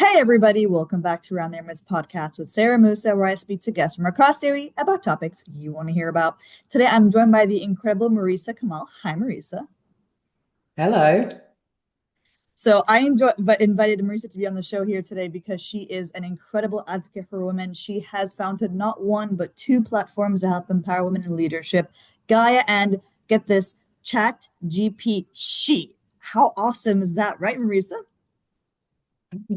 Hey everybody, welcome back to Around the Emirates podcast with Sara Mousa, where I speak to guests from across the UAE about topics you want to hear about. Today I'm joined by the incredible Marisa Kamall. Hi Marisa. Hello. So I invited Marisa to be on the show here today because she is an incredible advocate for women. She has founded not one but two platforms to help empower women in leadership, Gaia and get this ChatGPShe. How awesome is that, right, Marisa?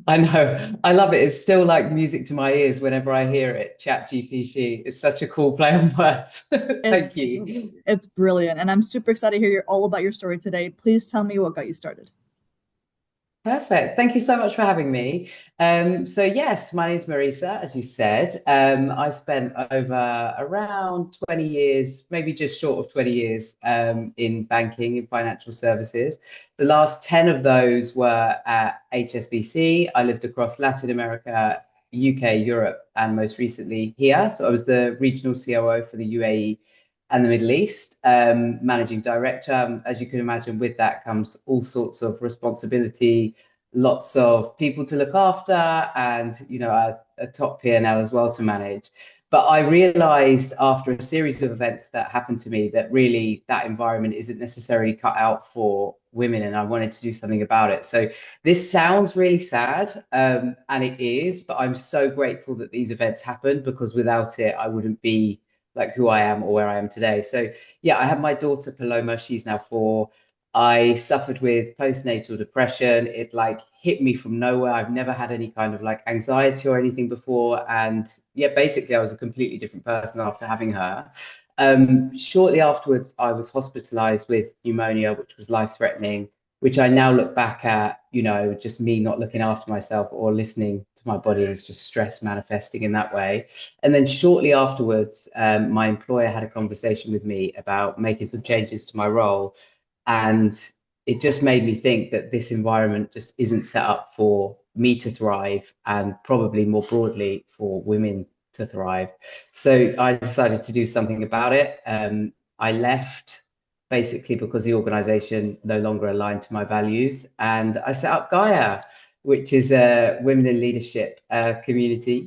I know. I love it. It's still like music to my ears whenever I hear it. ChatGPShe. It's such a cool play on words. Thank It's you. it's brilliant, and I'm super excited to hear all about your story today. Please tell me what got you started. Perfect. Thank you so much for having me. So yes, my name's Marisa, as you said. I spent over around 20 years, maybe just short of 20 years, in banking in financial services. The last 10 of those were at HSBC. I lived across Latin America, UK, Europe, and most recently here. So I was the regional COO for the UAE and the Middle East, managing director. As you can imagine, with that comes all sorts of responsibility, lots of people to look after, and a top P&L as well to manage. But I realized after a series of events that happened to me that really that environment isn't necessarily cut out for women, and I wanted to do something about it. So this sounds really sad, and it is, but I'm so grateful that these events happened because without it, I wouldn't be like who I am or where I am today. So yeah, I have my daughter Paloma. She's now 4. I suffered with postnatal depression. It like hit me from nowhere. I've never had any kind of like anxiety or anything before. And yeah, basically I was a completely different person after having her. Shortly afterwards, I was hospitalized with pneumonia, which was life-threatening, which I now look back at, just me not looking after myself or listening to my body as just stress manifesting in that way. And then shortly afterwards, my employer had a conversation with me about making some changes to my role. And it just made me think that this environment just isn't set up for me to thrive and probably more broadly for women to thrive. So I decided to do something about it. I left basically because the organization no longer aligned to my values. And I set up Gaia, which is a women in leadership community.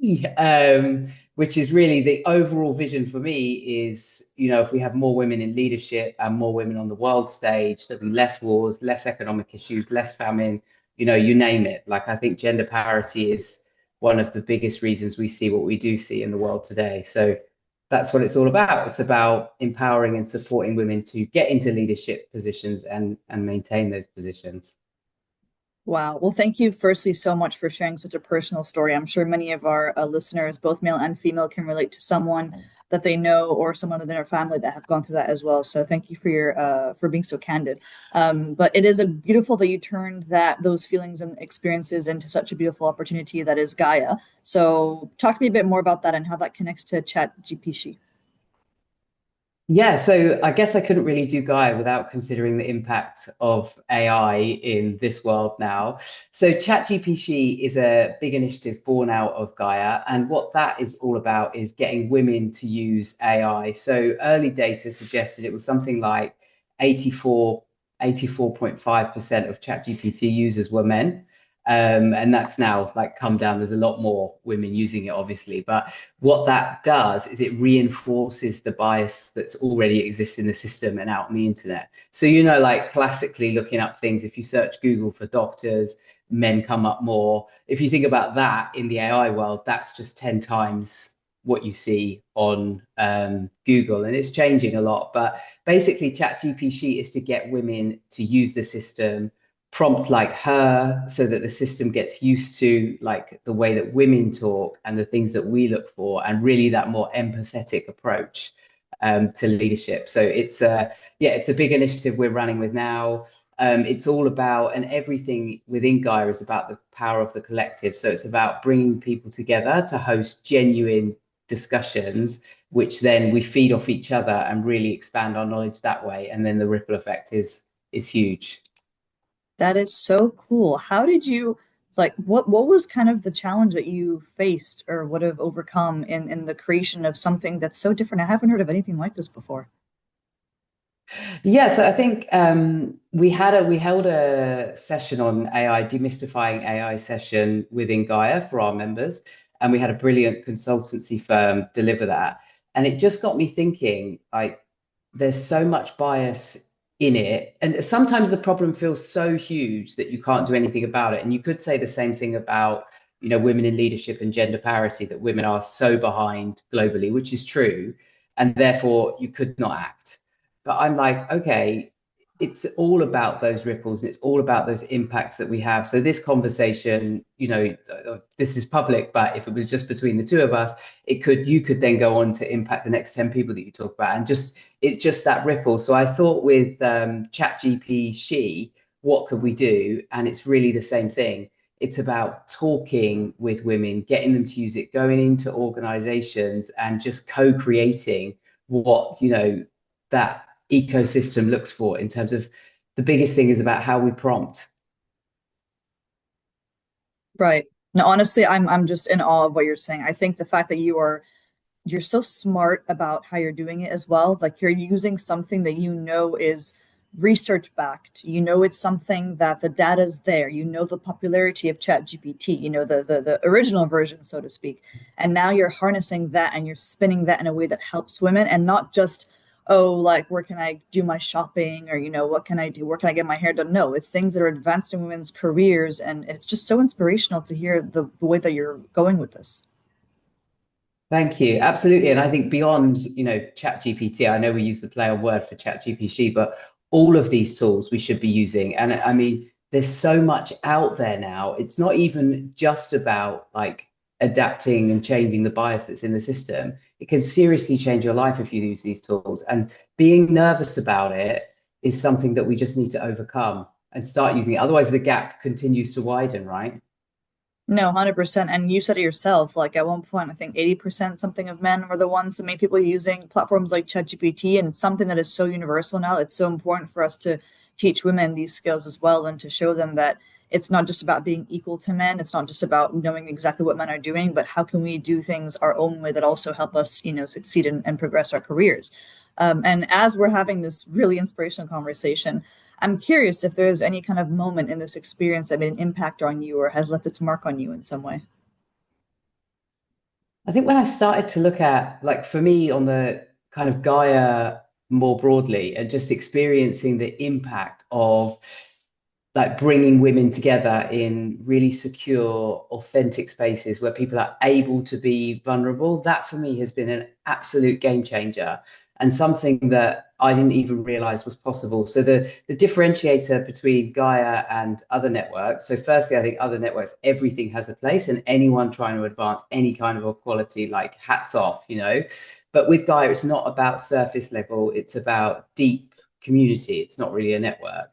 Yay! Which is really the overall vision for me is, if we have more women in leadership and more women on the world stage, there'll be less wars, less economic issues, less famine, you name it. Like, I think gender parity is one of the biggest reasons we see what we do see in the world today. So that's what it's all about. It's about empowering and supporting women to get into leadership positions and maintain those positions. Wow. Well, thank you firstly so much for sharing such a personal story. I'm sure many of our listeners, both male and female, can relate to someone that they know or someone within their family that have gone through that as well. So thank you for your for being so candid. But it is a beautiful that you turned those feelings and experiences into such a beautiful opportunity that is Gaia. So talk to me a bit more about that and how that connects to Chat GPT. Yeah, so I guess I couldn't really do Gaia without considering the impact of AI in this world now. So ChatGPShe is a big initiative born out of Gaia, and what that is all about is getting women to use AI. So early data suggested it was something like 84.5% of ChatGPT users were men. And that's now like come down. There's a lot more women using it, obviously, but what that does is it reinforces the bias that's already exists in the system and out on the internet. So, like classically looking up things, if you search Google for doctors, men come up more. If you think about that in the AI world, that's just 10 times what you see on Google, and it's changing a lot. But basically, ChatGPT is to get women to use the system, prompt like her so that the system gets used to like the way that women talk and the things that we look for, and really that more empathetic approach to leadership. So it's a big initiative we're running with now. It's all about, and everything within Gaia is about the power of the collective. So it's about bringing people together to host genuine discussions, which then we feed off each other and really expand our knowledge that way. And then the ripple effect is huge. That is so cool. How did you what was kind of the challenge that you faced or would have overcome in the creation of something that's so different? I haven't heard of anything like this before. Yeah, so I think we held a session on AI, demystifying AI session within Gaia for our members, and we had a brilliant consultancy firm deliver that. And it just got me thinking, like, there's so much bias in it, and sometimes the problem feels so huge that you can't do anything about it. And you could say the same thing about, women in leadership and gender parity, that women are so behind globally, which is true, and therefore you could not act. But I'm like, okay, it's all about those ripples. It's all about those impacts that we have. So this conversation, this is public, but if it was just between the two of us, you could then go on to impact the next 10 people that you talk about. And it's just that ripple. So I thought with ChatGPShe, what could we do? And it's really the same thing. It's about talking with women, getting them to use it, going into organizations and just co-creating what, that ecosystem looks for in terms of the biggest thing is about how we prompt. Right. No, honestly, I'm just in awe of what you're saying. I think the fact that you're so smart about how you're doing it as well. Like you're using something that you know is research backed. You know it's something that the data's there. You know the popularity of ChatGPT, you know the original version, so to speak. And now you're harnessing that and you're spinning that in a way that helps women and not just, oh, like where can I do my shopping or what can I do? Where can I get my hair done? No, it's things that are advancing women's careers. And it's just so inspirational to hear the way that you're going with this. Thank you. Absolutely. And I think beyond, Chat GPT, I know we use the play on word for Chat GPT, but all of these tools we should be using. And I mean, there's so much out there now. It's not even just about like adapting and changing the bias that's in the system. It can seriously change your life if you use these tools. And being nervous about it is something that we just need to overcome and start using it. Otherwise, the gap continues to widen, right? No, 100%. And you said it yourself, like at one point, I think 80% something of men were the ones that made people using platforms like ChatGPT, and it's something that is so universal now. It's so important for us to teach women these skills as well and to show them that it's not just about being equal to men. It's not just about knowing exactly what men are doing, but how can we do things our own way that also help us, succeed and progress our careers. And as we're having this really inspirational conversation, I'm curious if there's any kind of moment in this experience that made an impact on you or has left its mark on you in some way. I think when I started to look at, like, for me, on the kind of Gaia more broadly, and just experiencing the impact of like bringing women together in really secure, authentic spaces where people are able to be vulnerable, that for me has been an absolute game changer and something that I didn't even realize was possible. So the differentiator between Gaia and other networks. So firstly, I think other networks, everything has a place, and anyone trying to advance any kind of equality, like hats off. But with Gaia, it's not about surface level, it's about deep community. It's not really a network.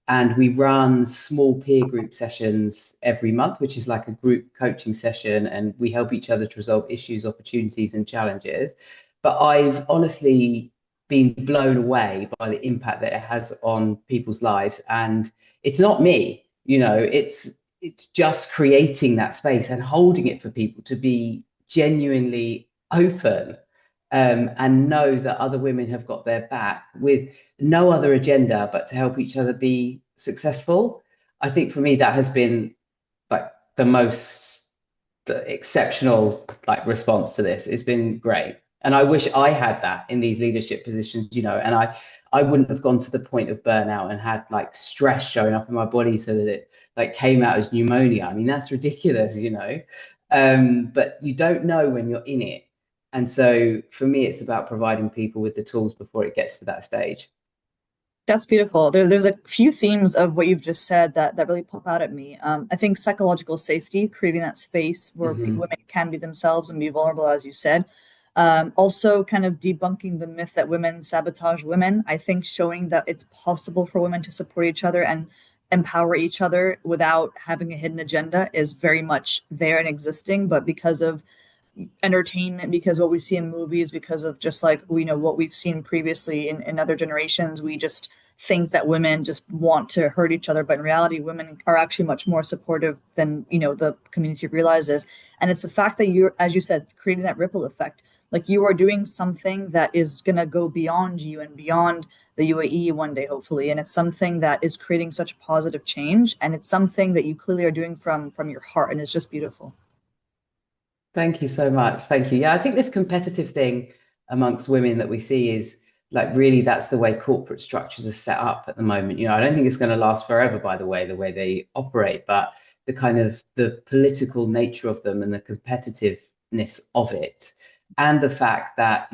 And we run small peer group sessions every month, which is like a group coaching session, and we help each other to resolve issues, opportunities, and challenges. But I've honestly been blown away by the impact that it has on people's lives. And it's not me, it's just creating that space and holding it for people to be genuinely open, and know that other women have got their back with no other agenda but to help each other be successful. I think for me, that has been like the exceptional like response to this. It's been great. And I wish I had that in these leadership positions, and I wouldn't have gone to the point of burnout and had like stress showing up in my body so that it like came out as pneumonia. I mean, that's ridiculous. But you don't know when you're in it. And so for me, it's about providing people with the tools before it gets to that stage. That's beautiful. There's a few themes of what you've just said that really pop out at me. I think psychological safety, creating that space where Mhm. women can be themselves and be vulnerable, as you said. Also, kind of debunking the myth that women sabotage women. I think showing that it's possible for women to support each other and empower each other without having a hidden agenda is very much there and existing. But because of entertainment, because what we see in movies, because of just like we know what we've seen previously in other generations, we just think that women just want to hurt each other, but in reality women are actually much more supportive than the community realizes. And it's the fact that you're, as you said, creating that ripple effect. Like you are doing something that is going to go beyond you and beyond the UAE one day, hopefully. And it's something that is creating such positive change. And it's something that you clearly are doing from your heart. And it's just beautiful. Thank you so much. Thank you. Yeah, I think this competitive thing amongst women that we see is like really that's the way corporate structures are set up at the moment. I don't think it's going to last forever, by the way they operate, but the kind of the political nature of them and the competitiveness of it, and the fact that,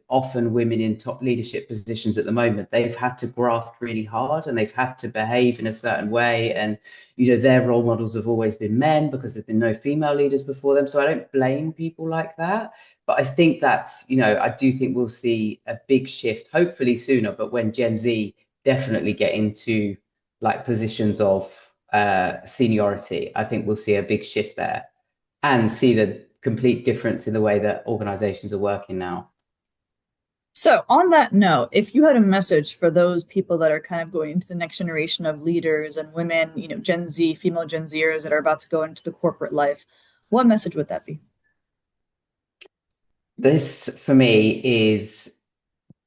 often women in top leadership positions at the moment, they've had to graft really hard and they've had to behave in a certain way. And their role models have always been men because there's been no female leaders before them. So I don't blame people like that. But I think that's, I do think we'll see a big shift, hopefully sooner, but when Gen Z definitely get into like positions of seniority, I think we'll see a big shift there and see the complete difference in the way that organizations are working now. So, on that note, if you had a message for those people that are kind of going into the next generation of leaders and women, Gen Z, female Gen Zers that are about to go into the corporate life, what message would that be? This for me is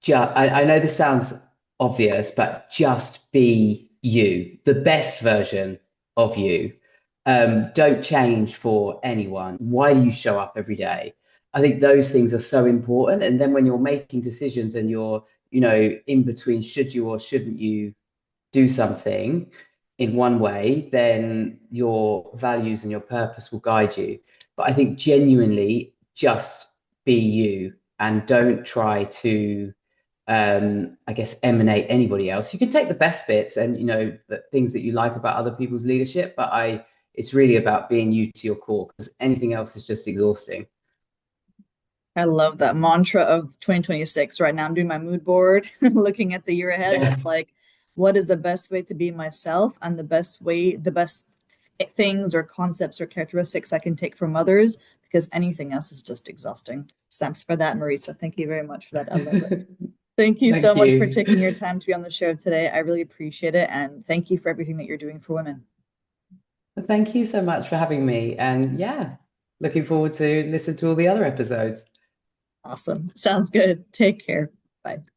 just, I know this sounds obvious, but just be you, the best version of you. Don't change for anyone. Why do you show up every day? I think those things are so important. And then when you're making decisions and you're, in between should you or shouldn't you do something in one way, then your values and your purpose will guide you. But I think genuinely just be you and don't try to I guess emanate anybody else. You can take the best bits and the things that you like about other people's leadership, but it's really about being you to your core because anything else is just exhausting. I love that mantra of 2026. Right now, I'm doing my mood board, looking at the year ahead, and Yeah. it's like, what is the best way to be myself and the best things or concepts or characteristics I can take from others, because anything else is just exhausting. Stamps for that, Marisa. Thank you very much for that. I love it. Thank you so Thank much for you. taking your time to be on the show today. I really appreciate it. And thank you for everything that you're doing for women. Thank you so much for having me. And yeah, looking forward to listen to all the other episodes. Awesome. Sounds good. Take care. Bye.